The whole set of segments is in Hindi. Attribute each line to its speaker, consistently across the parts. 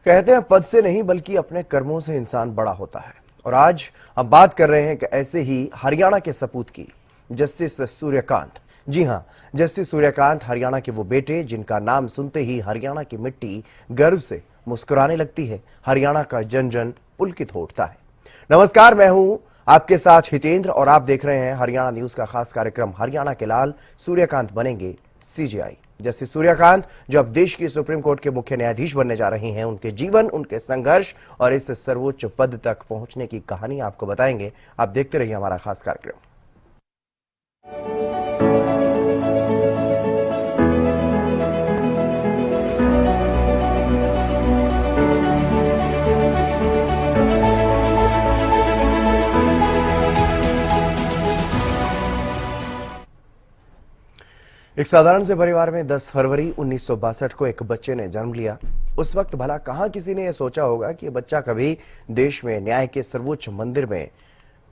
Speaker 1: कहते हैं पद से नहीं बल्कि अपने कर्मों से इंसान बड़ा होता है। और आज हम बात कर रहे हैं कि ऐसे ही हरियाणा के सपूत की जस्टिस सूर्यकांत। जी हां, जस्टिस सूर्यकांत हरियाणा के वो बेटे जिनका नाम सुनते ही हरियाणा की मिट्टी गर्व से मुस्कुराने लगती है। हरियाणा का जन जन पुलकित हो उठता है। नमस्कार, मैं हूं आपके साथ हितेंद्र और आप देख रहे हैं हरियाणा न्यूज का खास कार्यक्रम हरियाणा के लाल सूर्यकांत बनेंगे सीजेआई। जस्टिस सूर्यकांत जो अब देश की सुप्रीम कोर्ट के मुख्य न्यायाधीश बनने जा रहे हैं, उनके जीवन, उनके संघर्ष और इस सर्वोच्च पद तक पहुंचने की कहानी आपको बताएंगे। आप देखते रहिए हमारा खास कार्यक्रम। एक साधारण से परिवार में 10 फरवरी 1962 को एक बच्चे ने जन्म लिया। उस वक्त भला कहां किसी ने यह सोचा होगा कि बच्चा कभी देश में न्याय के सर्वोच्च मंदिर में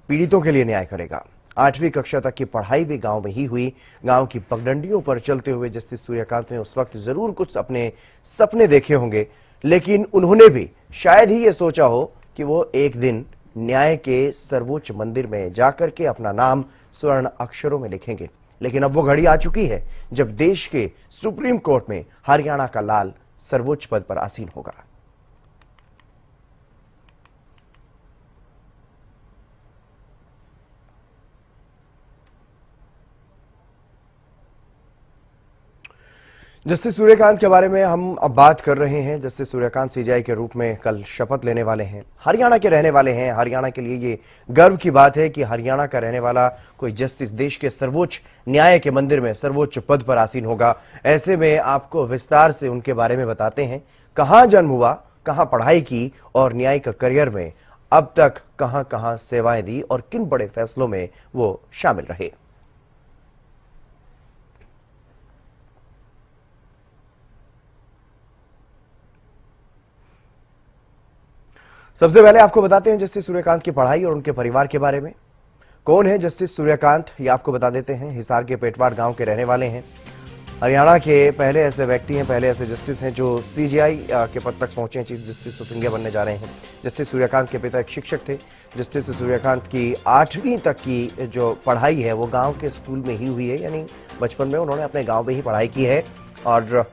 Speaker 1: पीड़ितों के लिए न्याय करेगा। 8वीं कक्षा तक की पढ़ाई भी गांव में ही हुई। गांव की पगडंडियों पर चलते हुए जस्टिस सूर्यकांत ने उस वक्त जरूर कुछ अपने सपने देखे होंगे, लेकिन उन्होंने भी शायद ही ये सोचा हो कि वो एक दिन न्याय के सर्वोच्च मंदिर में जाकर के अपना नाम स्वर्ण अक्षरों में लिखेंगे। लेकिन अब वो घड़ी आ चुकी है जब देश के सुप्रीम कोर्ट में हरियाणा का लाल सर्वोच्च पद पर आसीन होगा। जस्टिस सूर्यकांत के बारे में हम अब बात कर रहे हैं। जस्टिस सूर्यकांत सीजेआई के रूप में कल शपथ लेने वाले हैं। हरियाणा के रहने वाले हैं। हरियाणा के लिए ये गर्व की बात है कि हरियाणा का रहने वाला कोई जस्टिस देश के सर्वोच्च न्याय के मंदिर में सर्वोच्च पद पर आसीन होगा। ऐसे में आपको विस्तार से उनके बारे में बताते हैं। कहां जन्म हुआ, कहां पढ़ाई की और न्यायिक करियर में अब तक कहां कहां सेवाएं दी और किन बड़े फैसलों में वो शामिल रहे। सबसे पहले आपको बताते हैं जस्टिस सूर्यकांत की पढ़ाई और उनके परिवार के बारे में। कौन है जस्टिस सूर्यकांत, ये आपको बता देते हैं। हिसार के पेटवाड़ गांव के रहने वाले हैं। हरियाणा के पहले ऐसे व्यक्ति हैं, पहले ऐसे जस्टिस हैं जो सीजेआई के पद तक पहुंचे हैं, चीफ जस्टिस ऑफ इंडिया बनने जा रहे हैं। जस्टिस सूर्यकांत के पिता एक शिक्षक थे। जस्टिस सूर्यकांत की 8वीं तक की जो पढ़ाई है वो गाँव के स्कूल में ही हुई है, यानी बचपन में उन्होंने अपने गाँव में ही पढ़ाई की है। और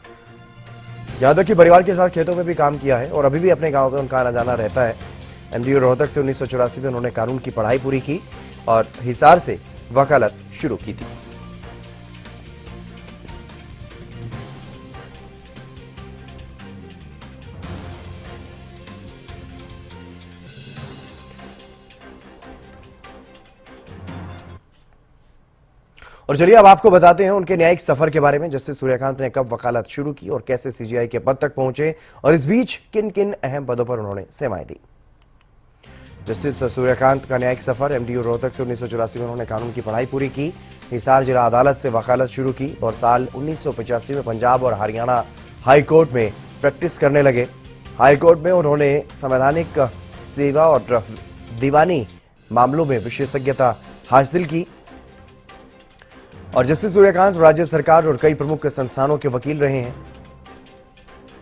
Speaker 1: यहाँ तक कि परिवार के साथ खेतों में भी काम किया है और अभी भी अपने गांव में उनका आना जाना रहता है। एमडीयू रोहतक से 1984 में उन्होंने कानून की पढ़ाई पूरी की और हिसार से वकालत शुरू की थी। और चलिए अब आपको बताते हैं उनके न्यायिक सफर के बारे में। जस्टिस सूर्यकांत ने कब वकालत शुरू की और कैसे सीजेआई के पद तक पहुंचे और इस बीच किन किन अहम पदों पर उन्होंने सेवाएं दी। जस्टिस सूर्यकांत का न्यायिक सफर। एमडीयू रोहतक से 1984 में उन्होंने कानून की पढ़ाई पूरी की। हिसार जिला अदालत से वकालत शुरू की और साल 1985 में पंजाब और हरियाणा हाईकोर्ट में प्रैक्टिस करने लगे। हाईकोर्ट में उन्होंने संवैधानिक सेवा और दीवानी मामलों में विशेषज्ञता हासिल की। और जस्टिस सूर्यकांत राज्य सरकार और कई प्रमुख संस्थानों के वकील रहे हैं।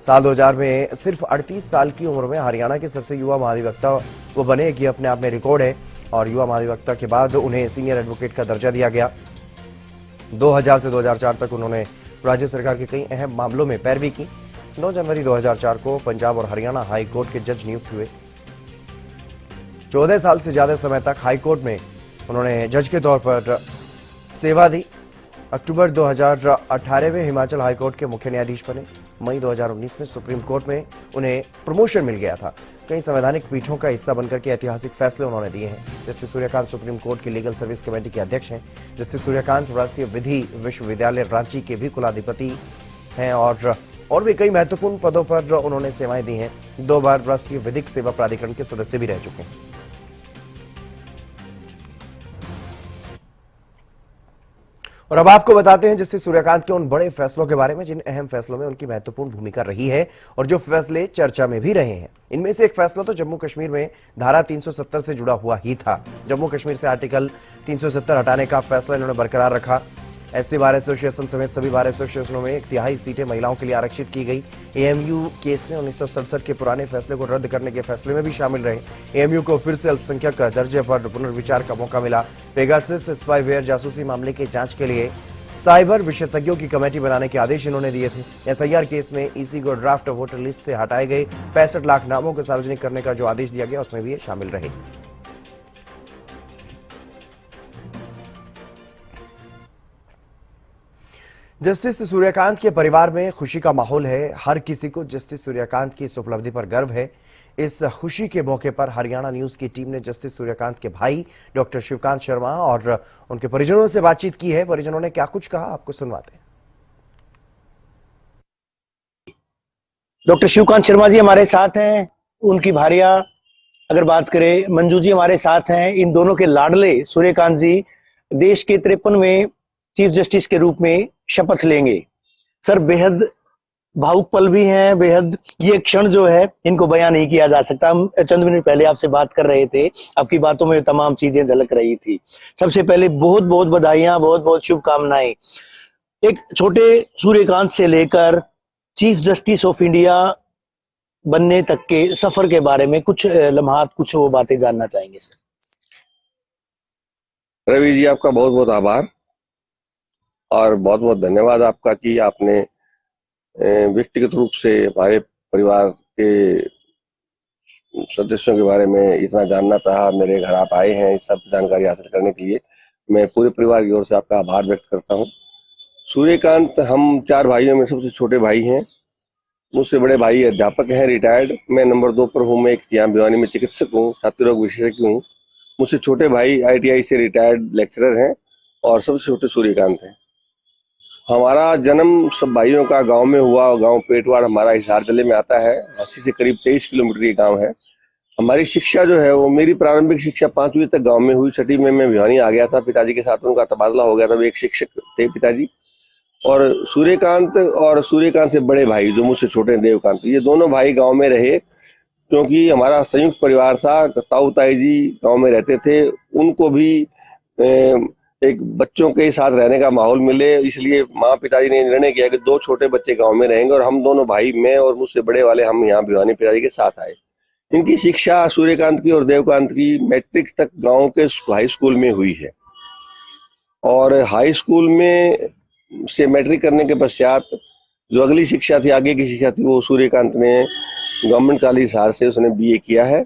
Speaker 1: साल 2000 में सिर्फ 38 साल की उम्र में हरियाणा के सबसे युवा महाधिवक्ता वो बने, कि अपने आप में रिकॉर्ड है। और युवा महाधिवक्ता के बाद उन्हें सीनियर एडवोकेट का दर्जा दिया गया। 2000 से 2004 तक उन्होंने राज्य सरकार के कई अहम मामलों में पैरवी की। 9 जनवरी 2004 को पंजाब और हरियाणा हाई कोर्ट के जज नियुक्त हुए। 14 साल से ज्यादा समय तक हाई कोर्ट में उन्होंने जज के तौर पर सेवा दी। अक्टूबर 2018 में हिमाचल हाईकोर्ट के मुख्य न्यायाधीश बने। मई 2019 में सुप्रीम कोर्ट में उन्हें प्रमोशन मिल गया था। कई संवैधानिक पीठों का हिस्सा बनकर के ऐतिहासिक फैसले उन्होंने दिए हैं। जस्टिस सूर्यकांत सुप्रीम कोर्ट की लीगल सर्विस कमेटी के अध्यक्ष हैं। जस्टिस सूर्यकांत राष्ट्रीय विधि विश्वविद्यालय रांची के भी कुलाधिपति हैं और भी कई महत्वपूर्ण पदों पर उन्होंने सेवाएं दी हैं। 2 बार राष्ट्रीय विधिक सेवा प्राधिकरण के सदस्य भी रह चुके हैं। और अब आपको बताते हैं जस्टिस सूर्यकांत के उन बड़े फैसलों के बारे में जिन अहम फैसलों में उनकी महत्वपूर्ण भूमिका रही है और जो फैसले चर्चा में भी रहे हैं। इनमें से एक फैसला तो जम्मू कश्मीर में धारा 370 से जुड़ा हुआ ही था। जम्मू कश्मीर से आर्टिकल 370 हटाने का फैसला इन्होंने बरकरार रखा। एससी बार एसोसिएशन समेत सभी बार एसोसिएशनों में 1/3 सीटें महिलाओं के लिए आरक्षित की गई। एएमयू केस में 1967 के पुराने फैसले को रद्द करने के फैसले में भी शामिल रहे। एएमयू को फिर से अल्पसंख्यक दर्जे पर पुनर्विचार का मौका मिला। पेगासस स्पाईवेयर जासूसी मामले की जांच के लिए साइबर विशेषज्ञों की कमेटी बनाने के आदेश इन्होंने दिए थे। एसआईआर केस में ईसी को ड्राफ्ट वोटर लिस्ट से हटाए गए 65 लाख नामों को सार्वजनिक करने का जो आदेश दिया गया उसमें भी ये शामिल रहे। जस्टिस सूर्यकांत के परिवार में खुशी का माहौल है। हर किसी को जस्टिस सूर्यकांत की इस उपलब्धि पर गर्व है। इस खुशी के मौके पर हरियाणा न्यूज की टीम ने जस्टिस सूर्यकांत के भाई डॉक्टर शिवकांत शर्मा और उनके परिजनों से बातचीत की है। परिजनों ने क्या कुछ कहा, आपको सुनवाते हैं।
Speaker 2: डॉक्टर शिवकांत शर्मा जी हमारे साथ हैं। उनकी भार्या अगर बात करें मंजू जी हमारे साथ हैं। इन दोनों के लाडले सूर्यकांत जी देश के 53वें चीफ जस्टिस के रूप में शपथ लेंगे। सर बेहद भावुक पल भी हैं, बेहद ये क्षण जो है इनको बयान नहीं किया जा सकता। हम चंद मिनट पहले आपसे बात कर रहे थे, आपकी बातों में तमाम चीजें झलक रही थी। सबसे पहले बहुत बहुत बधाइयां, बहुत बहुत शुभकामनाएं। एक छोटे सूर्यकांत से लेकर चीफ जस्टिस ऑफ इंडिया बनने तक के सफर के बारे में कुछ लम्हात, कुछ वो बातें जानना चाहेंगे सर।
Speaker 3: रवि जी आपका बहुत बहुत आभार और बहुत बहुत धन्यवाद आपका कि आपने व्यक्तिगत रूप से हमारे परिवार के सदस्यों के बारे में इतना जानना चाहा। मेरे घर आप आए हैं इस सब जानकारी हासिल करने के लिए। मैं पूरे परिवार की ओर से आपका आभार व्यक्त करता हूं। सूर्यकांत हम 4 भाइयों में सबसे छोटे भाई हैं। मुझसे बड़े भाई अध्यापक हैं, रिटायर्ड। मैं नंबर 2 पर हूँ। मैं एक यहाँ भिवानी में चिकित्सक हूँ, छाती रोग विशेषज्ञ हूँ। मुझसे छोटे भाई ITI से रिटायर्ड लेक्चरर हैं और सबसे छोटे सूर्यकांत हैं। हमारा जन्म सब भाइयों का गांव में हुआ। गांव पेटवाड़ हमारा हिसार जिले में आता है। 80 से करीब 23 किलोमीटर ये गांव है। हमारी शिक्षा जो है वो, मेरी प्रारंभिक शिक्षा 5वीं तक गांव में हुई। 6वीं में मैं भिवानी आ गया था। पिताजी के साथ उनका तबादला हो गया था। वो एक शिक्षक थे पिताजी। और सूर्यकांत से बड़े भाई जो मुझसे छोटे हैं, देवकांत, ये दोनों भाई गाँव में रहे क्योंकि हमारा संयुक्त परिवार था। ताऊ ताई जी गाँव में रहते थे। उनको भी एक बच्चों के साथ रहने का माहौल मिले, इसलिए माँ पिताजी ने निर्णय किया कि 2 छोटे बच्चे गांव में रहेंगे और हम दोनों भाई, मैं और मुझसे बड़े वाले, हम यहाँ भिवानी पिताजी के साथ आए। इनकी शिक्षा सूर्यकांत की और देवकांत की मैट्रिक तक गांव के हाई स्कूल में हुई है और हाई स्कूल में से मैट्रिक करने के पश्चात जो अगली शिक्षा थी, आगे की शिक्षा थी, वो सूर्यकांत ने गवर्नमेंट कॉलेज हिसार से उसने BA किया है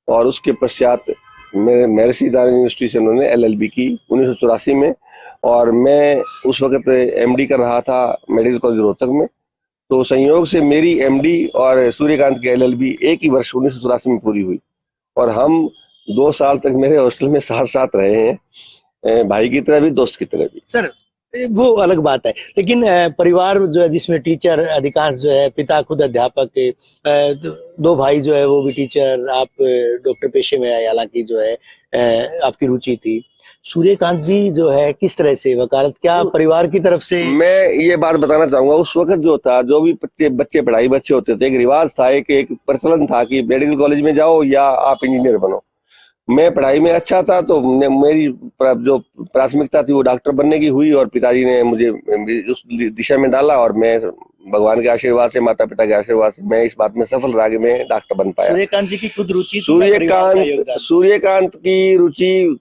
Speaker 3: और उसके पश्चात महर्षि दयानंद यूनिवर्सिटी से उन्होंने LLB की 1984 में। और मैं उस वक्त MD कर रहा था मेडिकल कॉलेज रोहतक में। तो संयोग से मेरी MD और सूर्यकांत की LLB एक ही वर्ष 1984 में पूरी हुई और हम 2 साल तक मेरे हॉस्टल में साथ साथ रहे हैं, भाई की तरह भी, दोस्त की तरह भी।
Speaker 2: सर वो अलग बात है, लेकिन परिवार जो है जिसमें टीचर अधिकांश जो है, पिता खुद अध्यापक, 2 भाई जो है वो भी टीचर, आप डॉक्टर पेशे में आए, हालांकि जो है आपकी रुचि थी। सूर्यकांत जी जो है किस तरह से वकालत, क्या परिवार की तरफ से?
Speaker 3: मैं ये बात बताना चाहूंगा, उस वक्त जो था, जो भी बच्चे पढ़ाई बच्चे होते थे, एक रिवाज था, एक प्रचलन था कि मेडिकल कॉलेज में जाओ या आप इंजीनियर बनो। मैं पढ़ाई में अच्छा था तो मेरी जो प्राथमिकता थी वो डॉक्टर बनने की हुई और पिताजी ने मुझे उस दिशा में डाला और मैं भगवान के आशीर्वाद से, माता पिता के आशीर्वाद से मैं इस बात में सफल रहा कि मैं डॉक्टर बन पाया।
Speaker 2: सूर्यकांत जी की खुद रुचि,
Speaker 3: सूर्यकांत की रुचि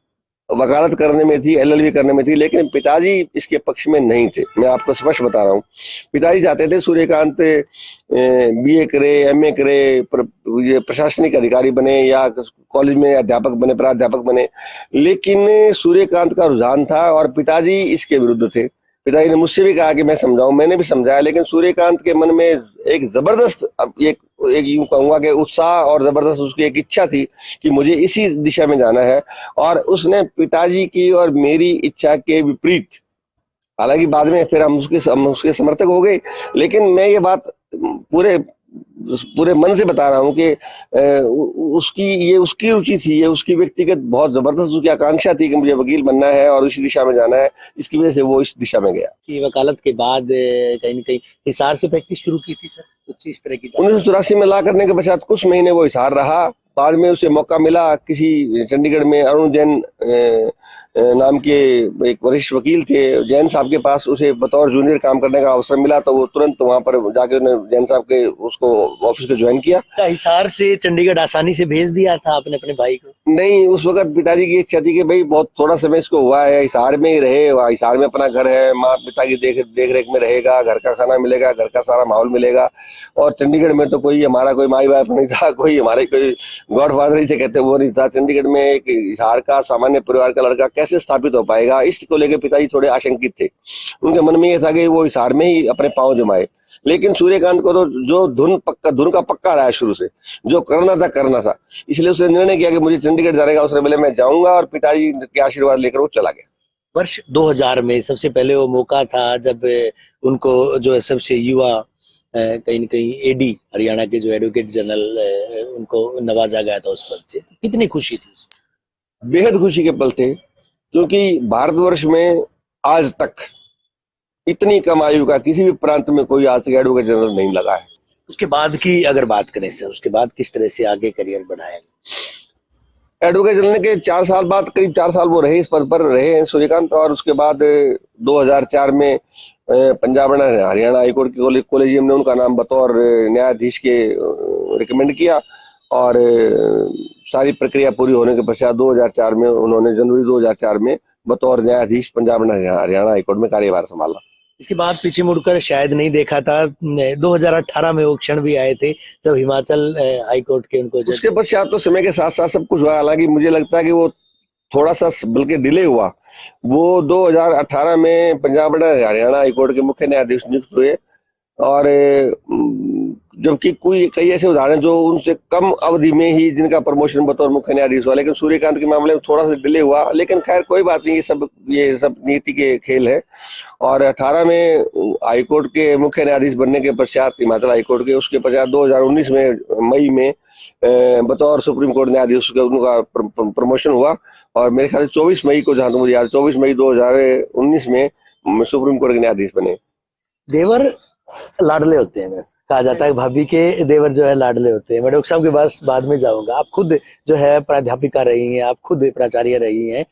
Speaker 3: वकालत करने में थी, LLB करने में थी, लेकिन पिताजी इसके पक्ष में नहीं थे। मैं आपको स्पष्ट बता रहा हूँ। पिताजी चाहते थे सूर्यकांत BA करे, MA करे, ये प्रशासनिक अधिकारी बने या कॉलेज में अध्यापक बने, प्राध्यापक बने, लेकिन सूर्यकांत का रुझान था और पिताजी इसके विरुद्ध थे। पिताजी ने मुझसे भी कहा कि मैं समझाऊं, मैंने भी समझाया, लेकिन सूर्यकांत के मन में एक जबरदस्त, एक यूं कहूंगा कि उत्साह और जबरदस्त उसकी एक इच्छा थी कि मुझे इसी दिशा में जाना है और उसने पिताजी की और मेरी इच्छा के विपरीत, हालांकि बाद में फिर हम उसके समर्थक हो गए, लेकिन मैं ये बात पूरे मन से बता रहा हूँ कि उसकी रुचि थी, ये उसकी व्यक्तिगत बहुत जबरदस्त उसकी आकांक्षा थी कि मुझे वकील बनना है और इसी दिशा में जाना है। इसकी वजह से वो इस दिशा में गया।
Speaker 2: कि वकालत के बाद कहीं न कहीं हिसार से प्रैक्टिस शुरू की थी सर, कुछ इस तरह की?
Speaker 3: 1984 में ला करने के पश्चात कुछ महीने वो हिसार रहा। बाद में उसे मौका मिला किसी चंडीगढ़ में अरुण जैन नाम के एक वरिष्ठ वकील थे जैन साहब के पास, उसे बतौर जूनियर काम करने का अवसर मिला, तो वो तुरंत वहां पर जाके उन्होंने जैन साहब के उसको ऑफिस को ज्वाइन किया।
Speaker 2: हिसार से चंडीगढ़ आसानी से भेज दिया था आपने अपने भाई को?
Speaker 3: नहीं, उस वक्त पिताजी की इच्छा थी कि भाई बहुत थोड़ा समय इसको हुआ है, हिसार में ही रहे, हिसार में अपना घर है, माँ पिता की देख रेख में रहेगा, घर का खाना मिलेगा, घर का सारा माहौल मिलेगा। और चंडीगढ़ में तो कोई हमारा कोई माई बाप नहीं था, कोई हमारे कोई गॉड फादर ही से कहते वो नहीं था। चंडीगढ़ में एक हिसार का सामान्य परिवार का लड़का कैसे स्थापित हो पाएगा, इसको लेकर पिताजी थोड़े आशंकित थे। उनके मन में यह था कि वो हिसार में ही अपने पांव जमाए। लेकिन सूर्यकांत को तो जो धुन का पक्का रहा है शुरू से, जो करना था, इसलिए उसने निर्णय किया कि मुझे चंडीगढ़ जाने का अवसर मिले, मैं जाऊंगा, और पिताजी के आशीर्वाद लेकर वो चला गया।
Speaker 2: वर्ष 2000 में सबसे पहले वो मौका था जब उनको जो है सबसे युवा कहीं न कहीं एडी हरियाणा के जो एडवोकेट जनरल उनको नवाजा गया था उस पद से। कितनी खुशी थी?
Speaker 3: बेहद खुशी के पल थे, क्योंकि भारतवर्ष में आज तक इतनी कम आयु का किसी भी प्रांत में कोई आज तक एडवोकेट जनरल नहीं लगा है।
Speaker 2: उसके बाद की अगर बात करें सर, उसके बाद किस तरह से आगे करियर बढ़ाया?
Speaker 3: एडवोकेट जनरल के 4 साल बाद, करीब 4 साल वो रहे, इस पद पर रहे हैं सूर्यकांत। और उसके बाद 2004 में पंजाब एंड हरियाणा हाईकोर्ट के कॉलेजियम ने उनका नाम बतौर न्यायाधीश के रिकमेंड किया, और सारी प्रक्रिया पूरी होने के पश्चात 2004 में उन्होंने जनवरी 2004 में बतौर न्यायाधीश पंजाब एंड हरियाणा हाईकोर्ट में कार्यभार संभाला।
Speaker 2: इसके बाद पीछे मुड़कर शायद नहीं देखा था। 2018 में वो क्षण भी आए थे जब हिमाचल हाईकोर्ट के उनको
Speaker 3: उसके पश्चात तो समय के साथ साथ सब कुछ हुआ। हालांकि मुझे लगता है कि वो थोड़ा सा बल्कि डिले हुआ। वो 2018 में पंजाब एंड हरियाणा हाईकोर्ट के मुख्य न्यायाधीश नियुक्त हुए, और जबकि कई ऐसे उदाहरण जो उनसे कम अवधि में ही जिनका प्रमोशन बतौर मुख्य न्यायाधीश हुआ, लेकिन सूर्यकांत के मामले में थोड़ा सा डिले हुआ। लेकिन खैर कोई बात नहीं, ये सब नीति के खेल है। और 18 में हाईकोर्ट के मुख्य न्यायाधीश बनने के पश्चात हिमाचल हाईकोर्ट के, उसके पश्चात 2019 में मई में बतौर सुप्रीम कोर्ट न्यायाधीश उनका प्रमोशन हुआ। और मेरे ख्याल से 24 मई को, जहां तक मुझे याद, 24 मई 2019 में सुप्रीम कोर्ट के न्यायाधीश बने।
Speaker 2: देवर लाडले होते हैं, कहा जाता है भाभी के देवर जो है लाडले होते हैं। मैं डॉक्टर साहब के पास बाद में जाऊंगा। आप खुद जो है प्राध्यापिका रही हैं, आप खुद प्राचार्य रही हैं।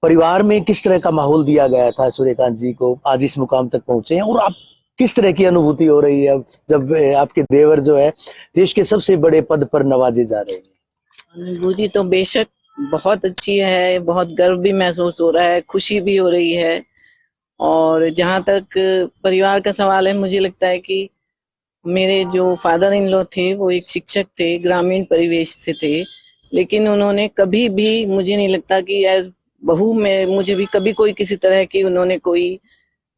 Speaker 2: परिवार में किस तरह का माहौल दिया गया था सूर्यकांत जी को आज इस मुकाम तक पहुंचे हैं, और आप किस तरह की अनुभूति हो रही है अब जब आपके देवर जो है देश के सबसे बड़े पद पर नवाजे जा रहे हैं?
Speaker 4: अनुभूति तो बेशक बहुत अच्छी है, बहुत गर्व भी महसूस हो रहा है, खुशी भी हो रही है। और जहाँ तक परिवार का सवाल है, मुझे लगता है कि मेरे जो फादर इन लॉ थे वो एक शिक्षक थे, ग्रामीण परिवेश से थे, लेकिन उन्होंने कभी भी, मुझे नहीं लगता कि एज बहू में मुझे भी कभी कोई किसी तरह की उन्होंने कोई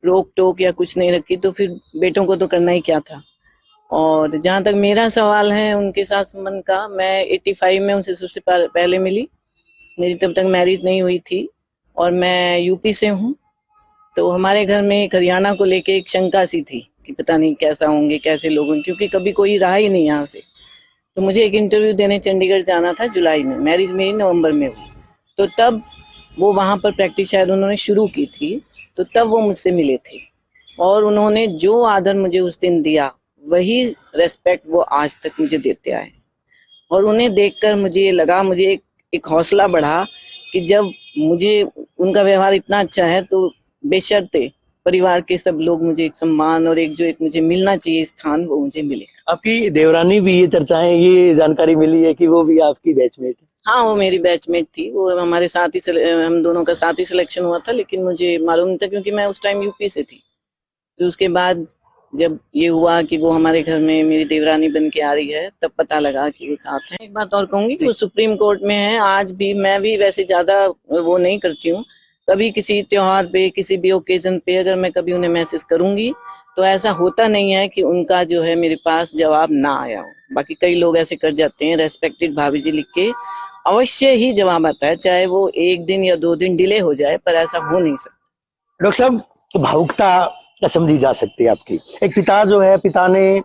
Speaker 4: रोक टोक या कुछ नहीं रखी। तो फिर बेटों को तो करना ही क्या था। और जहाँ तक मेरा सवाल है उनके साथ संबंध का, मैं 85 में उनसे सबसे पहले मिली। मेरी तब तक मैरिज नहीं हुई थी, और मैं यूपी से हूँ। तो हमारे घर में एक हरियाणा को लेके एक शंका सी थी कि पता नहीं कैसा होंगे, कैसे लोग होंगे, क्योंकि कभी कोई रहा ही नहीं यहाँ से। तो मुझे एक इंटरव्यू देने चंडीगढ़ जाना था जुलाई में, मैरिज मेरी नवंबर में हुई। तो तब वो वहाँ पर प्रैक्टिस शायद उन्होंने शुरू की थी, तो तब वो मुझसे मिले थे, और उन्होंने जो आदर मुझे उस दिन दिया वही रेस्पेक्ट वो आज तक मुझे देते आए। और उन्हें देखकर मुझे लगा, मुझे एक हौसला बढ़ा कि जब मुझे उनका व्यवहार इतना अच्छा है तो बेशर्ते परिवार के सब लोग मुझे एक सम्मान और एक मुझे मिलना चाहिए स्थान, वो मुझे मिले।
Speaker 2: आपकी देवरानी भी ये चर्चाएं, ये जानकारी मिली है कि वो भी आपकी बैचमेट थी?
Speaker 4: हाँ, वो मेरी बैचमेट थी। वो हमारे साथ ही, हम दोनों का साथ ही सिलेक्शन हुआ था, लेकिन मुझे मालूम नहीं था क्योंकि मैं उस टाइम यूपी से थी। तो उसके बाद जब ये हुआ कि वो हमारे घर में मेरी देवरानी बन के आ रही है, तब पता लगा कि वो साथ है। एक बात और कहूंगी कि वो सुप्रीम कोर्ट में है आज भी। मैं भी वैसे ज्यादा वो नहीं करती हूँ, कभी किसी त्योहार पे, किसी भी ओकेजन पे अगर मैं कभी उन्हें मैसेज करूंगी तो ऐसा होता नहीं है कि उनका जो है मेरे पास जवाब ना आया हो। बाकी कई लोग ऐसे कर जाते हैं, रेस्पेक्टेड भाभी जी लिख के अवश्य ही जवाब आता है, चाहे वो 1 दिन या 2 दिन डिले हो जाए, पर ऐसा हो नहीं सकता।
Speaker 2: डॉक्टर साहब, भावुकता समझी जा सकती है आपकी। एक पिता जो है, पिता ने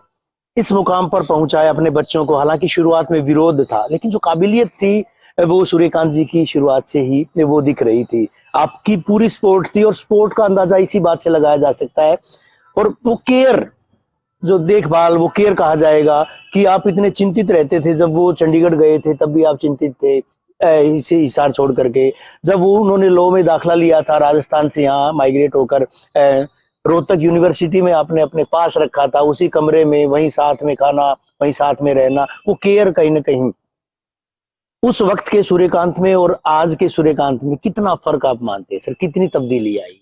Speaker 2: इस मुकाम पर पहुंचाया अपने बच्चों को। हालांकि शुरुआत में विरोध था, लेकिन जो काबिलियत थी वो सूर्यकांत जी की शुरुआत से ही वो दिख रही थी। आपकी पूरी स्पोर्ट थी, और स्पोर्ट का अंदाजा इसी बात से लगाया जा सकता है। और वो केयर, जो देखभाल, वो केयर कहा जाएगा कि आप इतने चिंतित रहते थे। जब वो चंडीगढ़ गए थे तब भी आप चिंतित थे, इसे हिसार छोड़ करके, जब वो उन्होंने लॉ में दाखिला लिया था राजस्थान से यहाँ माइग्रेट होकर, रोहतक यूनिवर्सिटी में आपने अपने पास रखा था, उसी कमरे में वहीं साथ में खाना, वहीं साथ में रहना, वो केयर कहीं ना कहीं उस वक्त के सूर्यकांत में और आज के सूर्यकांत में कितना फर्क आप मानते हैं सर? कितनी तब्दीली आई है?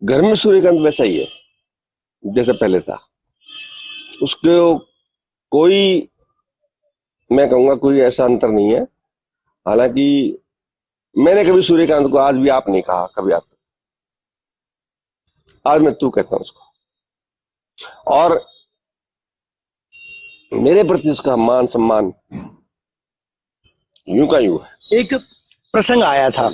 Speaker 3: घर में सूर्यकांत वैसा ही है जैसे पहले था। उसको कोई, मैं कहूंगा कोई ऐसा अंतर नहीं है। हालांकि मैंने कभी सूर्यकांत को आज भी आप नहीं कहा, कभी आज तक। आज मैं तू कहता हूं उसको, और मेरे प्रति उसका मान सम्मान यूं का यूं है।
Speaker 2: एक प्रसंग आया था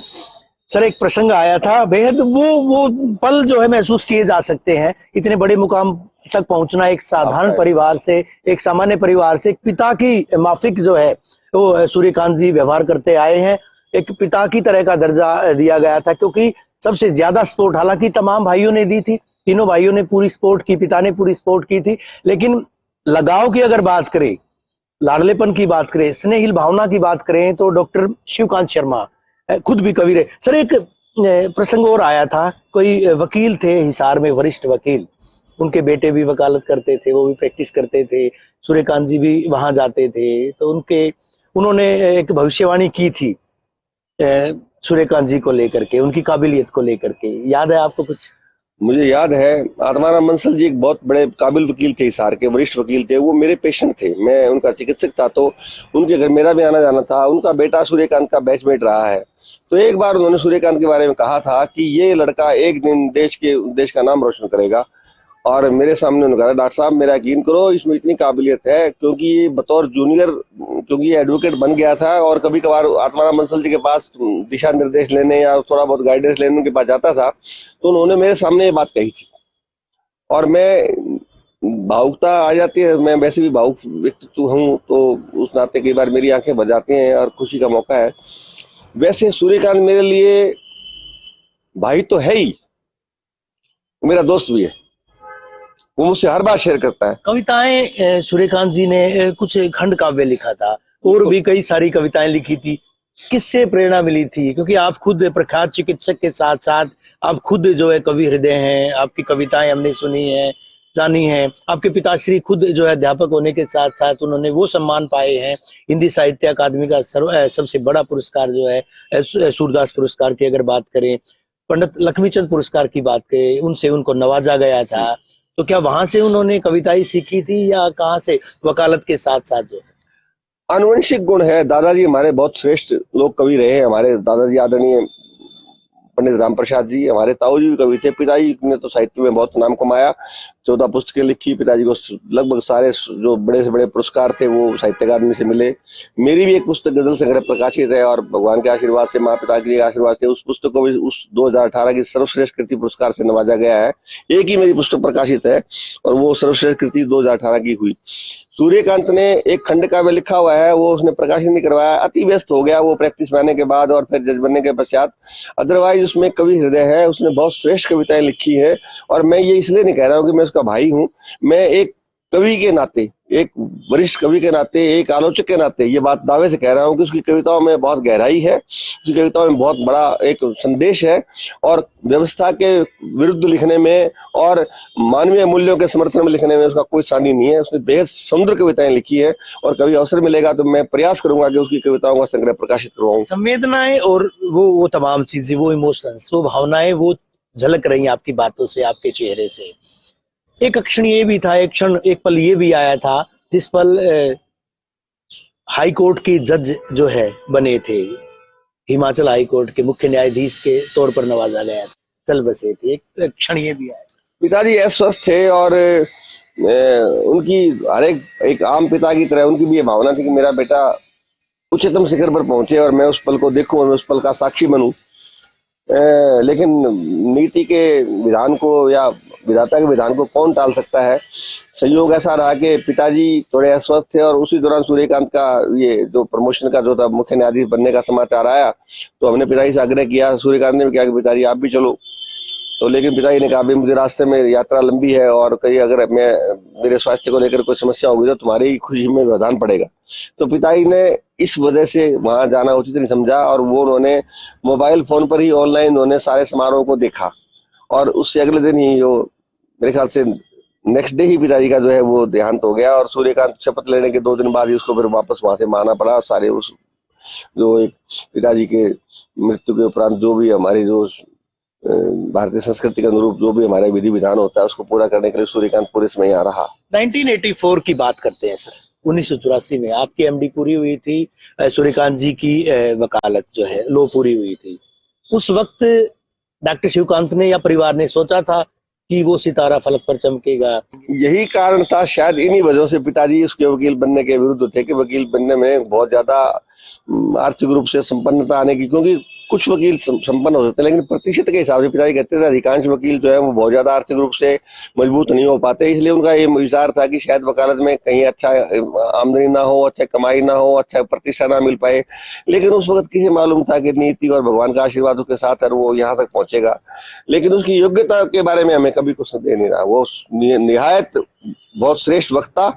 Speaker 2: सर, एक प्रसंग आया था, बेहद वो पल जो है महसूस किए जा सकते हैं। इतने बड़े मुकाम तक पहुंचना एक साधारण परिवार से, एक सामान्य परिवार से, एक पिता की माफिक जो है वो सूर्यकांत जी व्यवहार करते आए हैं। एक पिता की तरह का दर्जा दिया गया था, क्योंकि सबसे ज्यादा सपोर्ट हालांकि तमाम भाइयों ने दी थी, तीनों भाइयों ने पूरी सपोर्ट की, पिता ने पूरी सपोर्ट की थी, लेकिन लगाव की अगर बात करें, लाडलेपन की बात करें, स्नेहिल भावना की बात करें, तो डॉक्टर शिवकांत शर्मा खुद भी कवि रहे। सर एक प्रसंग और आया था, कोई वकील थे हिसार में, वरिष्ठ वकील, उनके बेटे भी वकालत करते थे, वो भी प्रैक्टिस करते थे, सूर्यकांत जी भी वहां जाते थे, तो उन्होंने एक भविष्यवाणी की थी सूर्यकांत जी को लेकर के, उनकी काबिलियत को लेकर के, याद है आपको कुछ?
Speaker 3: मुझे याद है, आत्माराम बंसल जी एक बहुत बड़े काबिल वकील थे, हिसार के वरिष्ठ वकील थे। वो मेरे पेशेंट थे, मैं उनका चिकित्सक था, तो उनके घर मेरा भी आना जाना था। उनका बेटा सूर्यकांत का बैचमेट रहा है। तो एक बार उन्होंने सूर्यकांत के बारे में कहा था कि ये लड़का एक दिन देश का नाम रोशन करेगा। और मेरे सामने उन्होंने कहा, डॉक्टर साहब मेरा यकीन करो, इसमें इतनी काबिलियत है, क्योंकि ये बतौर जूनियर, क्योंकि ये एडवोकेट बन गया था और कभी कभार आत्माराम बंसल जी के पास दिशा निर्देश लेने या थोड़ा बहुत गाइडेंस लेने उनके पास जाता था, तो उन्होंने मेरे सामने ये बात कही थी। और मैं, भावुकता आ जाती है, मैं वैसे भी भावुक व्यक्तित्व हूँ, तो उस नाते कई बार मेरी आंखें भर जाती हैं और खुशी का मौका है। वैसे सूर्यकांत मेरे लिए भाई तो है ही, मेरा दोस्त भी है। वो मुझसे हर बात शेयर करता है।
Speaker 2: कविताएं सूर्यकांत जी ने कुछ खंड काव्य लिखा था, और भी कई सारी कविताएं लिखी थी। किससे प्रेरणा मिली थी? क्योंकि आप खुद प्रख्यात चिकित्सक के साथ साथ आप खुद जो है कवि हृदय हैं, आपकी कविताएं हमने सुनी है, जानी है। आपके पिताश्री खुद जो है अध्यापक होने के साथ साथ उन्होंने वो सम्मान पाए हैं, हिंदी साहित्य अकादमी का सबसे बड़ा पुरस्कार जो है सूरदास पुरस्कार की अगर बात करें, पंडित लक्ष्मीचंद पुरस्कार की बात करें, उनसे उनको नवाजा गया था। तो क्या वहां से उन्होंने कविताएं सीखी थी, या कहाँ से वकालत के साथ साथ जो है?
Speaker 3: आनुवंशिक गुण है। दादाजी हमारे बहुत श्रेष्ठ लोग कवि रहे हैं। हमारे दादाजी आदरणीय पंडित राम प्रसाद जी, हमारे ताऊ जी भी कवि थे। पिताजी ने तो साहित्य में बहुत नाम कमाया, 14 पुस्तकें लिखी। पिताजी को लगभग सारे जो बड़े से बड़े पुरस्कार थे वो साहित्य अकादमी से मिले। मेरी भी एक पुस्तक गजल संग्रह प्रकाशित है, और भगवान के आशीर्वाद से, माँ पिता के आशीर्वाद से उस पुस्तक को भी उस 2018 की सर्वश्रेष्ठ कृति पुरस्कार से नवाजा गया है। एक ही मेरी पुस्तक प्रकाशित है और वो सर्वश्रेष्ठ कृति 2018 की हुई। सूर्यकांत ने एक खंड काव्य लिखा हुआ है, वो उसने प्रकाशित नहीं करवाया, अति व्यस्त हो गया वो प्रैक्टिस में आने के बाद और फिर जज बनने के पश्चात। अदरवाइज उसमें कवि हृदय है, उसने बहुत श्रेष्ठ कविताएं लिखी है। और मैं ये इसलिए नहीं कह रहा हूँ कि मैं उसका भाई हूँ, मैं एक कवि के नाते, एक वरिष्ठ कवि के नाते, एक आलोचक के नाते ये बात दावे से कह रहा हूँ कि उसकी कविताओं में बहुत गहराई है, उसकी कविताओं में बहुत बड़ा एक संदेश है, और व्यवस्था के विरुद्ध लिखने में और मानवीय मूल्यों के समर्थन में लिखने में उसका कोई सानी नहीं है। उसने बेहद सुंदर कविताएं लिखी है, और कभी अवसर मिलेगा तो मैं प्रयास करूंगा कि उसकी कविताओं का संग्रह प्रकाशित करवाऊं।
Speaker 2: संवेदनाएं और वो तमाम चीजें, वो इमोशंस, वो भावनाएं, वो झलक रही आपकी बातों से, आपके चेहरे से। एक क्षण ये भी था, एक पल ये भी आया था जिस पल हाई कोर्ट के जज जो है बने थे, हिमाचल हाई कोर्ट के मुख्य न्यायाधीश के तौर पर नवाजा गया था, चल बसे थे। एक क्षण ये भी आया।
Speaker 3: पिताजी अस्वस्थ थे, और उनकी हर एक आम पिता की तरह उनकी भी ये भावना थी कि मेरा बेटा उच्चतम शिखर पर पहुंचे और मैं उस पल को देखूं और मैं उस पल का साक्षी बनूं। लेकिन नीति के विधान को या विधाता के विधान को कौन टाल सकता है। संयोग ऐसा रहा कि पिताजी थोड़े अस्वस्थ थे, और उसी दौरान सूर्यकांत का ये जो प्रमोशन का जो था, मुख्य न्यायाधीश बनने का समाचार आया, तो हमने पिताजी से आग्रह किया, सूर्यकांत ने भी कहा कि पिताजी आप भी चलो। तो लेकिन पिताजी ने कहा अभी मुझे रास्ते में यात्रा लंबी है और कहीं अगर मैं मेरे स्वास्थ्य को लेकर कोई समस्या होगी तो तुम्हारी ही खुशी में व्यवधान पड़ेगा। तो पिताजी ने इस वजह से वहां जाना उचित नहीं समझा और वो उन्होंने मोबाइल फोन पर ही ऑनलाइन उन्होंने सारे समारोह को देखा और उससे अगले दिन ही वो मेरे ख्याल से नेक्स्ट डे ही पिताजी का जो है वो देहांत हो गया और सूर्यकांत शपथ लेने के 2 दिन बाद ही उसको फिर वापस वहां से माना पड़ा। सारे उस जो एक पिताजी के मृत्यु के उपरांत जो भी हमारी जो भारतीय संस्कृति के अनुरूप जो भी हमारा विधि विधान होता है उसको पूरा करने के लिए सूर्यकांत पूरे समय यहाँ रहा।
Speaker 2: 1984 की बात करते हैं सर। 1984 में आपकी एमडी पूरी हुई थी, सूर्यकांत जी की वकालत जो है लो पूरी हुई थी। उस वक्त डॉक्टर शिवकांत ने या परिवार ने सोचा था कि वो सितारा फलक पर चमकेगा?
Speaker 3: यही कारण था शायद, इन्हीं वजहों से पिताजी उसके वकील बनने के विरुद्ध थे कि वकील बनने में बहुत ज्यादा आर्थिक रूप से संपन्नता आने की, क्योंकि कुछ वकील संपन्न हो सकते हैं लेकिन प्रतिशत के हिसाब से पिताजी कहते थे अधिकांश वकील जो है वो बहुत ज्यादा आर्थिक रूप से मजबूत नहीं हो पाते। इसलिए उनका ये विचार था कि शायद वकालत में कहीं अच्छा आमदनी ना हो, अच्छा कमाई ना हो, अच्छा प्रतिष्ठा ना मिल पाए। लेकिन उस वक्त किसे मालूम था कि नीति और भगवान का आशीर्वाद उसके साथ है और वो यहाँ तक पहुंचेगा। लेकिन उसकी योग्यता के बारे में हमें कभी कुछ संदेह नहीं रहा। वो निहायत बहुत श्रेष्ठ वक्ता,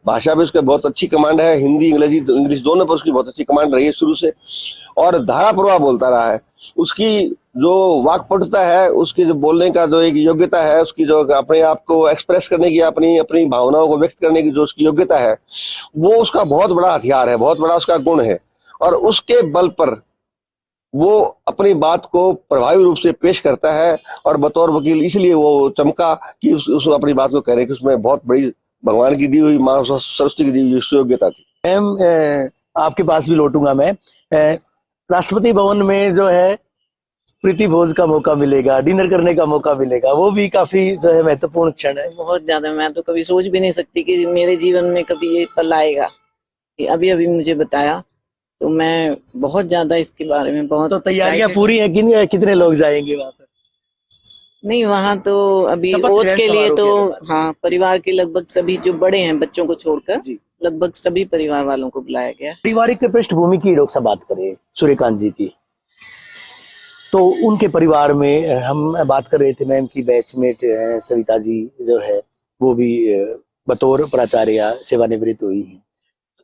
Speaker 3: भाषा भी उसके बहुत अच्छी कमांड है, हिंदी इंग्लिश दोनों पर उसकी बहुत अच्छी कमांड रही है शुरू से, और धारा प्रवाह बोलता रहा है। उसकी जो वाक्पटुता है, उसकी जो बोलने का जो एक योग्यता है, उसकी जो अपने आप को एक्सप्रेस करने की, अपनी अपनी भावनाओं को व्यक्त करने की जो उसकी योग्यता है, वो उसका बहुत बड़ा हथियार है, बहुत बड़ा उसका गुण है। और उसके बल पर वो अपनी बात को प्रभावी रूप से पेश करता है और बतौर वकील इसलिए वो चमका कि उस अपनी बात को कह रहे कि उसमें बहुत बड़ी भगवान की दी हुई, मां सरस्वती की दी हुई योग्यता थी।
Speaker 2: मैम आपके पास भी लौटूंगा मैं। राष्ट्रपति भवन में जो है प्रीति भोज का मौका मिलेगा, डिनर करने का मौका मिलेगा, वो भी काफी जो है महत्वपूर्ण क्षण है।
Speaker 4: बहुत ज्यादा, मैं तो कभी सोच भी नहीं सकती कि मेरे जीवन में कभी ये पल आएगा। अभी अभी मुझे बताया तो मैं बहुत ज्यादा इसके बारे में बहुत।
Speaker 2: तो तैयारियां पूरी है कि नहीं? कितने लोग जाएंगे वहां पर?
Speaker 4: नहीं, वहां तो अभी
Speaker 2: शपथ
Speaker 4: ओथ
Speaker 2: ग्रहण
Speaker 4: के लिए
Speaker 2: समारोह
Speaker 4: तो
Speaker 2: की अगर बात
Speaker 4: हाँ, परिवार के लगभग सभी जो बड़े हैं बच्चों को छोड़कर
Speaker 2: जी।
Speaker 4: लगभग सभी परिवार वालों को बुलाया गया।
Speaker 2: पारिवारिक पृष्ठभूमि की डॉक्टर साहब बात करें सूर्यकांत जी की, तो उनके परिवार में हम बात कर रहे थे, मैम की बैचमेट हैं सविता जी जो है वो भी बतौर प्राचार्य सेवानिवृत्त हुई हैं।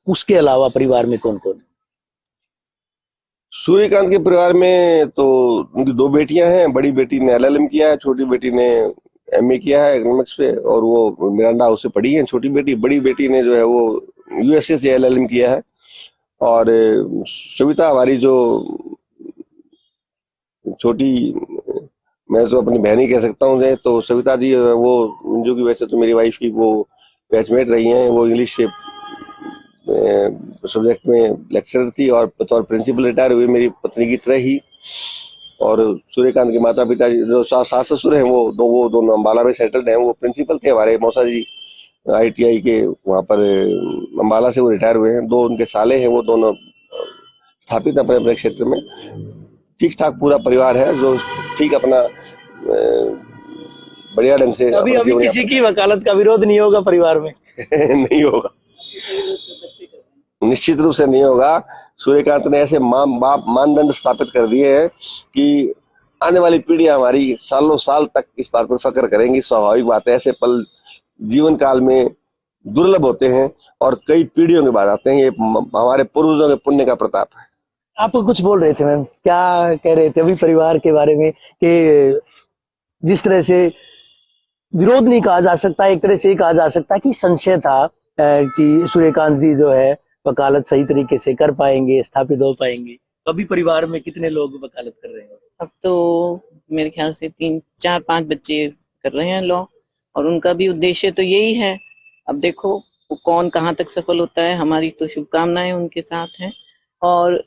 Speaker 2: उसके अलावा परिवार में कौन कौन?
Speaker 3: सूर्यकांत के परिवार में तो उनकी 2 बेटियां हैं। बड़ी बेटी ने एलएलएम किया है, छोटी बेटी ने एमए किया है इकोनॉमिक्स से और वो मिरांडा हाउस से पढ़ी है छोटी बेटी। बड़ी बेटी ने जो है वो यूएसए से एलएलएम किया है। और सविता हमारी जो छोटी, मैं तो अपनी बहन ही कह सकता हूँ, तो सविता जी वो जो कि वैसे तो मेरी वाइफ की वो बैचमेट रही हैं। वो इंग्लिश से सब्जेक्ट में लेक्चरर थी और बतौर प्रिंसिपल रिटायर हुई मेरी पत्नी की तरह ही। और सूर्यकांत के माता पिता जो सास ससुर हैं वो दोनों अम्बाला में सेटल्ड हैं। वो प्रिंसिपल थे हमारे मौसा जी आईटीआई के, वहाँ पर अम्बाला से वो रिटायर हुए हैं। 2 उनके साले हैं, वो दोनों स्थापित अपने अपने क्षेत्र में। ठीक ठाक पूरा परिवार है जो ठीक अपना बढ़िया ढंग से।
Speaker 2: अभी किसी की वकालत का विरोध नहीं होगा परिवार में?
Speaker 3: नहीं होगा, निश्चित रूप से नहीं होगा। सूर्यकांत ने ऐसे मानदंड स्थापित कर दिए हैं कि आने वाली पीढ़ियां हमारी सालों साल तक इस बात पर फक्र करेंगी। स्वाभाविक बात है, ऐसे पल जीवन काल में दुर्लभ होते हैं और कई पीढ़ियों के बाद आते हैं। ये हमारे पूर्वजों के पुण्य का प्रताप है।
Speaker 2: आप कुछ बोल रहे थे मैम, क्या कह रहे थे अभी परिवार के बारे में कि जिस तरह से विरोध नहीं कहा जा सकता, एक तरह से कहा जा सकता है कि संशय था कि सूर्यकांत जी जो है वकालत सही तरीके से कर पाएंगे, स्थापित हो पाएंगे। अभी परिवार में कितने लोग वकालत कर रहे हैं?
Speaker 4: अब तो मेरे ख्याल से 3, 4, 5 बच्चे कर रहे हैं लॉ, और उनका भी उद्देश्य तो यही है। अब देखो वो कौन कहाँ तक सफल होता है, हमारी तो शुभकामनाएं उनके साथ हैं। और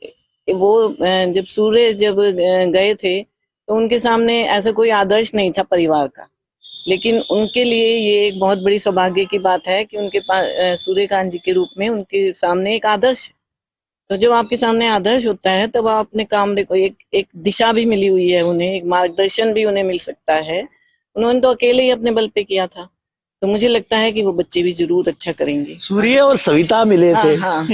Speaker 4: वो जब सूर्य गए थे तो उनके सामने ऐसा कोई आदर्श नहीं था परिवार का, लेकिन उनके लिए ये एक बहुत बड़ी सौभाग्य की बात है कि उनके पास सूर्यकांत जी के रूप में उनके सामने एक आदर्श है। तो जब आपके सामने आदर्श होता है तब आप अपने काम देखो, एक दिशा भी मिली हुई है उन्हें, एक मार्गदर्शन भी उन्हें मिल सकता है। उन्होंने तो अकेले ही अपने बल पे किया था, तो मुझे लगता है कि वो बच्चे भी जरूर अच्छा करेंगे।
Speaker 2: सूर्य और सविता मिले थे।
Speaker 4: हाँ,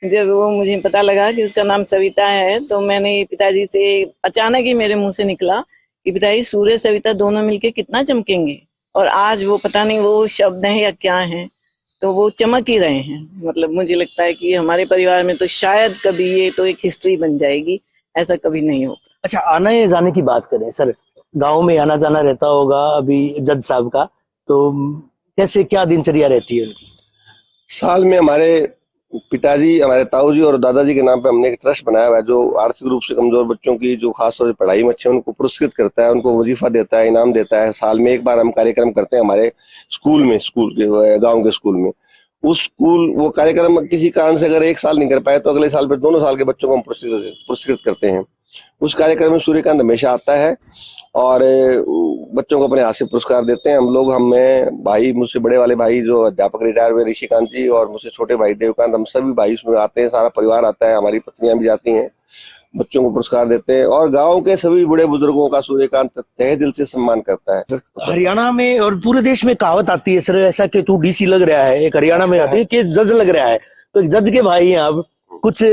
Speaker 4: जब वो मुझे पता लगा कि उसका नाम सविता है तो मैंने पिताजी से अचानक ही मेरे मुंह से निकला कि पिताजी सूर्य सविता दोनों मिलके कितना चमकेंगे, और आज वो पता नहीं वो शब्द हैं या क्या हैं, तो वो चमक ही रहे हैं। मतलब मुझे लगता है कि हमारे परिवार में तो शायद कभी ये तो एक हिस्ट्री बन जाएगी, ऐसा कभी नहीं होगा।
Speaker 2: अच्छा, आने जाने की बात करें सर, गांव में आना जाना रहता होगा अभी जज साहब का, तो कैसे क्या दिनचर्या रहती है उनकी?
Speaker 3: साल में हमारे पिताजी, हमारे ताऊ जी और दादाजी के नाम पे हमने एक ट्रस्ट बनाया हुआ है जो आर्थिक रूप से कमजोर बच्चों की, जो खासतौर से पढ़ाई में अच्छे, उनको पुरस्कृत करता है, उनको वजीफा देता है, इनाम देता है। साल में एक बार हम कार्यक्रम करते हैं हमारे स्कूल में, स्कूल के गांव के स्कूल में। उस स्कूल वो कार्यक्रम किसी कारण से अगर एक साल नहीं कर पाए तो अगले साल फिर दोनों साल के बच्चों को हम पुरस्कृत करते हैं। उस कार्यक्रम में सूर्यकांत हमेशा आता है और बच्चों को अपने हाथ से पुरस्कार देते हैं। हम लोग, हमें भाई, मुझसे बड़े वाले भाई जो अध्यापक रिटायर हुए ऋषिकांत जी, और मुझसे छोटे भाई देवकांत, हम सभी भाई उसमें आते हैं, सारा परिवार आता है, हमारी पत्नियां भी जाती हैं, बच्चों को पुरस्कार देते हैं। और गांव के सभी बड़े बुजुर्गों का सूर्यकांत तहे दिल से सम्मान करता है।
Speaker 2: हरियाणा में और पूरे देश में कहावत आती है सर, ऐसा कि तू डीसी लग रहा है, एक हरियाणा में आती है कि जज लग रहा है। तो एक जज के भाई हैं आप, कुछ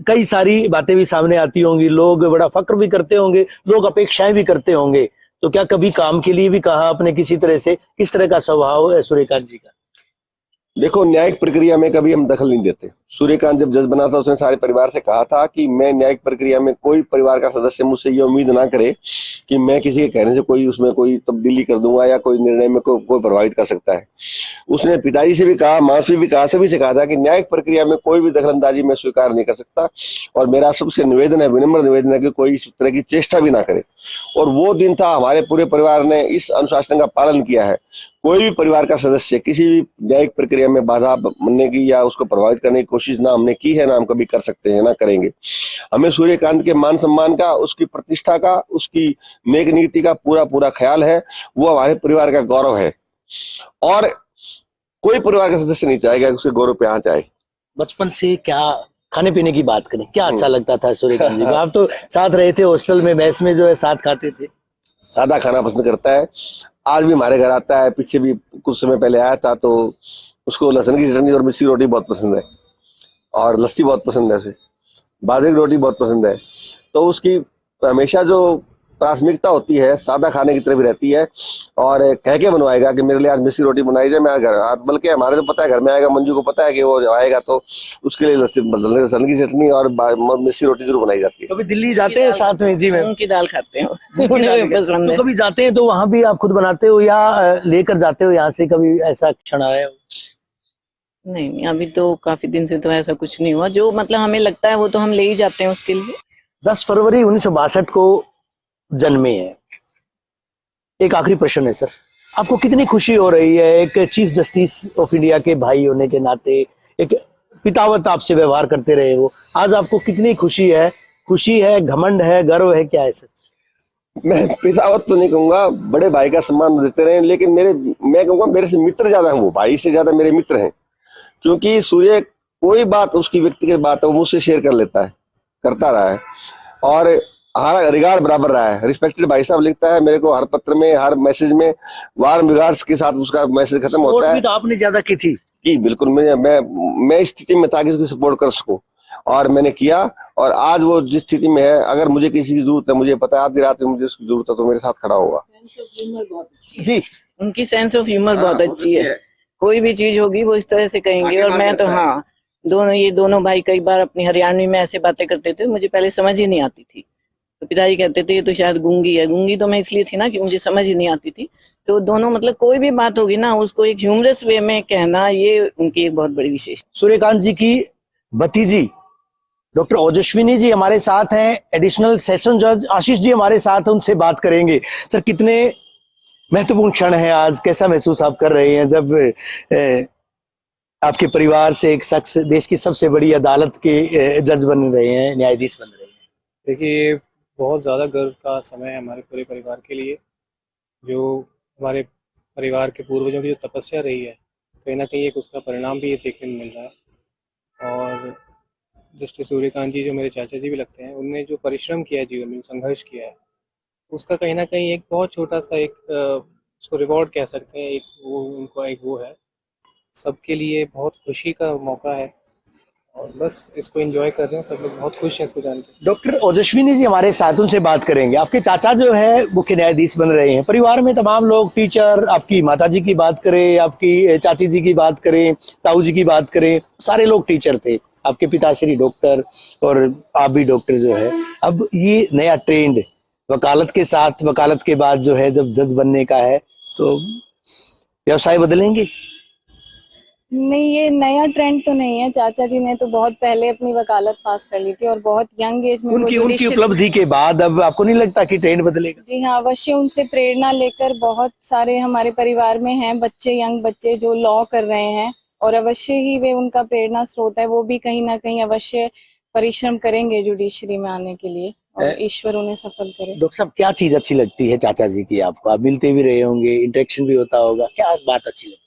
Speaker 2: कई सारी बातें भी सामने आती होंगी, लोग बड़ा फक्र भी करते होंगे, लोग अपेक्षाएं भी करते होंगे, तो क्या कभी काम के लिए भी कहा आपने किसी तरह से? किस तरह का स्वभाव है सूर्यकांत जी का?
Speaker 3: देखो, न्यायिक प्रक्रिया में कभी हम दखल नहीं देते। सूर्यकांत जब जज बना था उसने सारे परिवार से कहा था कि मैं न्यायिक प्रक्रिया में, कोई परिवार का सदस्य मुझसे ये उम्मीद ना करे कि मैं किसी के कहने से कोई उसमें कोई तब्दीली कर दूंगा या कोई निर्णय में कोई प्रभावित कर सकता है। उसने पिताजी से भी कहा, माँ से भी कहा, सभी से कहा था कि न्यायिक प्रक्रिया में कोई भी दखलंदाजी मैं स्वीकार नहीं कर सकता, और मेरा सबसे निवेदन है, विनम्र निवेदन है कि कोई इस तरह की चेष्टा भी ना करे। और वो दिन था, हमारे पूरे परिवार ने इस अनुशासन का पालन किया है। कोई भी परिवार का सदस्य किसी भी न्यायिक प्रक्रिया में बाधा बनने की या उसको प्रभावित करने की कोशिश ना हमने की है, ना हम कभी कर सकते हैं, ना करेंगे। हमें सूर्यकांत के मान सम्मान का, उसकी प्रतिष्ठा का, उसकी नेक नीति का पूरा पूरा ख्याल है। वो हमारे परिवार का गौरव है और कोई परिवार का सदस्य नहीं चाहेगा कि उसके गौरव पे आंच आए।
Speaker 2: बचपन से क्या खाने पीने की बात करें, क्या अच्छा लगता था सूर्यकांत जी को? आप तो साथ रहे थे हॉस्टल में, मेस में जो है साथ खाते थे।
Speaker 3: सादा खाना पसंद करता है, आज भी हमारे घर आता है। पीछे भी कुछ समय पहले आया था, तो उसको लहसुन की चटनी और मिर्ची रोटी बहुत पसंद है, और लस्सी बहुत पसंद है, उसे बाजरे की रोटी बहुत पसंद है। तो उसकी हमेशा जो प्राथमिकता होती है सादा खाने की तरफ रहती है, और कह के बनवाएगा कि मेरे लिए आज मिर्ची रोटी बनाई जाए, मैं घर, बल्कि हमारे तो पता है घर में आएगा, मंजू को पता है कि वो आएगा तो उसके लिए लहसुन की चटनी और मिर्ची रोटी जरूर बनाई जाती है।
Speaker 2: कभी दिल्ली जाते हैं साथ में? जी मैम,
Speaker 4: मूंग की दाल खाते हैं
Speaker 2: मूंग की दाल
Speaker 4: उन्हें पसंद
Speaker 2: तो
Speaker 4: है।
Speaker 2: कभी जाते हैं तो वहां भी आप खुद बनाते हो या लेकर जाते हो यहाँ से? कभी ऐसा क्षण आया हो?
Speaker 4: नहीं, अभी तो काफी दिन से तो ऐसा कुछ नहीं हुआ। जो मतलब हमें लगता है वो तो हम ले ही जाते हैं उसके लिए।
Speaker 2: 10 फरवरी 1962 को जन्मे हैं। एक आखिरी प्रश्न है सर, आपको कितनी खुशी हो रही है एक चीफ जस्टिस ऑफ इंडिया के भाई होने के नाते, एक पितावत आपसे व्यवहार करते रहे हो, आज आपको कितनी खुशी है? खुशी है, घमंड है, गर्व है, क्या है सर?
Speaker 3: मैं पितावत तो नहीं कहूंगा, बड़े भाई का सम्मान देते रहे, लेकिन मैं कहूंगा मेरे से मित्र ज्यादा हैं, वो भाई से ज्यादा मेरे मित्र हैं। क्योंकि सूर्य, कोई बात उसकी व्यक्तिगत बात है वो मुझसे शेयर कर लेता है, करता रहा है, और हर रिगार्ड बराबर रहा है। रिस्पेक्टेड भाई साहब लिखता है मेरे को हर पत्र में, हर मैसेज में, वार्म रिगार्ड्स के साथ उसका मैसेज खत्म होता है।
Speaker 2: भी तो आपने ज्यादा की थी
Speaker 3: कि बिल्कुल मैं इस स्थिति में था कि उसकी सपोर्ट कर सकूं, और मैंने किया। और आज वो जिस स्थिति में है, अगर मुझे किसी की जरूरत है, मुझे पता है आधी रात में मुझे उसकी जरूरत है, तो मेरे साथ खड़ा होगा।
Speaker 2: जी,
Speaker 4: उनकी सेंस ऑफ ह्यूमर बहुत अच्छी है। कोई भी चीज होगी वो इस तरह से कहेंगे। और मैं तो हाँ, ये दोनों भाई कई बार अपनी हरियाणवी में ऐसे बातें करते थे, मुझे पहले समझ ही नहीं आती थी। तो पिताजी कहते थे ये तो शायद गूंगी है। गूंगी तो मैं इसलिए थी ना कि मुझे समझ ही नहीं आती थी। तो दोनों मतलब कोई भी बात होगी ना, उसको एक ह्यूमरस वे में कहना, ये उनकी एक बहुत बड़ी विशेषता।
Speaker 2: सूर्यकांत जी की भतीजी डॉक्टर ओजस्विनी जी हमारे साथ हैं, एडिशनल सेशन जज आशीष जी हमारे साथ हैं, उनसे बात करेंगे। सर, कितने महत्वपूर्ण क्षण है आज, कैसा महसूस आप कर रहे हैं जब आपके परिवार से एक शख्स देश की सबसे बड़ी अदालत के जज बन रहे हैं, न्यायाधीश बन रहे हैं?
Speaker 5: देखिए, बहुत ज़्यादा गर्व का समय है हमारे पूरे परिवार के लिए। जो हमारे परिवार के पूर्वजों की जो तपस्या रही है, कहीं ना कहीं एक उसका परिणाम भी ये देखने में मिल रहा है। और जस्टिस सूर्यकांत जी जो मेरे चाचा जी भी लगते हैं, उनने जो परिश्रम किया है जीवन में, संघर्ष किया है, उसका कहीं ना कहीं एक बहुत छोटा सा एक उसको रिवॉर्ड कह सकते हैं, एक वो उनको एक वो है। सबके लिए बहुत खुशी का मौका है। और बस इसको एंजॉय कर रहे हैं सब लोग, बहुत खुश हैं इसको जान के।
Speaker 2: डॉक्टर ओजस्विनी जी हमारे साथ, उनसे बात करेंगे। आपके चाचा जो है मुख्य न्यायाधीश बन रहे हैं, परिवार में तमाम लोग, टीचर, आपकी माताजी की बात करें, आपकी चाची जी की बात करें, ताऊ जी की बात करें, सारे लोग टीचर थे, आपके पिताश्री डॉक्टर और आप भी डॉक्टर जो है। अब ये नया ट्रेंड वकालत के साथ, वकालत के बाद जो है जब जज बनने का है, तो व्यवसाय बदलेंगे?
Speaker 6: नहीं, ये नया ट्रेंड तो नहीं है। चाचा जी ने तो बहुत पहले अपनी वकालत पास कर ली थी और बहुत यंग एज में वो
Speaker 2: उनकी
Speaker 6: जुडिशियल,
Speaker 2: उपलब्धि के बाद अब आपको नहीं लगता कि ट्रेंड बदलेगा?
Speaker 6: जी हाँ, अवश्य उनसे प्रेरणा लेकर बहुत सारे हमारे परिवार में हैं बच्चे, यंग बच्चे जो लॉ कर रहे हैं और अवश्य ही वे उनका प्रेरणा स्रोत है। वो भी कहीं ना कहीं अवश्य परिश्रम करेंगे जुडिशरी में आने के लिए और ईश्वर उन्हें सफल करे।
Speaker 2: डॉक्टर साहब, क्या चीज अच्छी लगती है चाचा जी की आपको? आप मिलते भी रहे होंगे, इंटरेक्शन भी होता होगा, क्या बात अच्छी लगती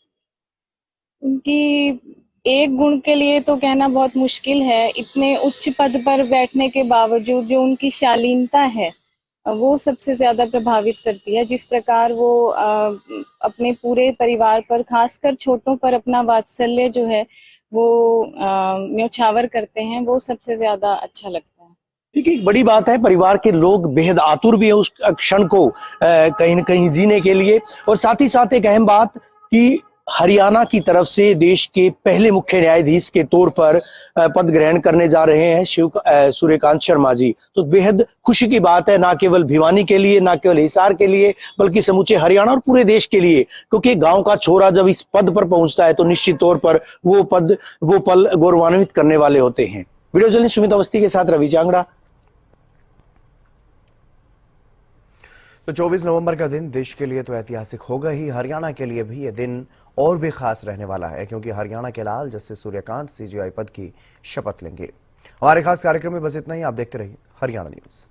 Speaker 6: उनकी एक गुण के लिए तो कहना बहुत मुश्किल है। इतने उच्च पद पर बैठने के बावजूद जो उनकी शालीनता है वो सबसे ज्यादा प्रभावित करती है। जिस प्रकार वो अपने पूरे परिवार पर, खासकर छोटों पर अपना वात्सल्य जो है वो न्योछावर करते हैं, वो सबसे ज्यादा अच्छा लगता है।
Speaker 2: ठीक है, एक बड़ी बात है, परिवार के लोग बेहद आतुर भी है उस क्षण को कहीं न कहीं जीने के लिए। और साथ ही साथ एक अहम बात कि हरियाणा की तरफ से देश के पहले मुख्य न्यायाधीश के तौर पर पद ग्रहण करने जा रहे हैं सूर्यकांत शर्मा जी। तो बेहद खुशी की बात है, ना केवल भिवानी के लिए, ना केवल हिसार के लिए, बल्कि समूचे हरियाणा और पूरे देश के लिए। क्योंकि गांव का छोरा जब इस पद पर पहुंचता है तो निश्चित तौर पर वो पल गौरवान्वित करने वाले होते हैं। वीडियो जर्नलिस्ट सुमित अवस्थी के साथ रवि चांगड़ा।
Speaker 1: तो 24 नवंबर का दिन देश के लिए तो ऐतिहासिक होगा ही, हरियाणा के लिए भी ये दिन और भी खास रहने वाला है, क्योंकि हरियाणा के लाल जस्टिस सूर्यकांत सीजीआई पद की शपथ लेंगे। हमारे खास कार्यक्रम में बस इतना ही। आप देखते रहिए हरियाणा न्यूज।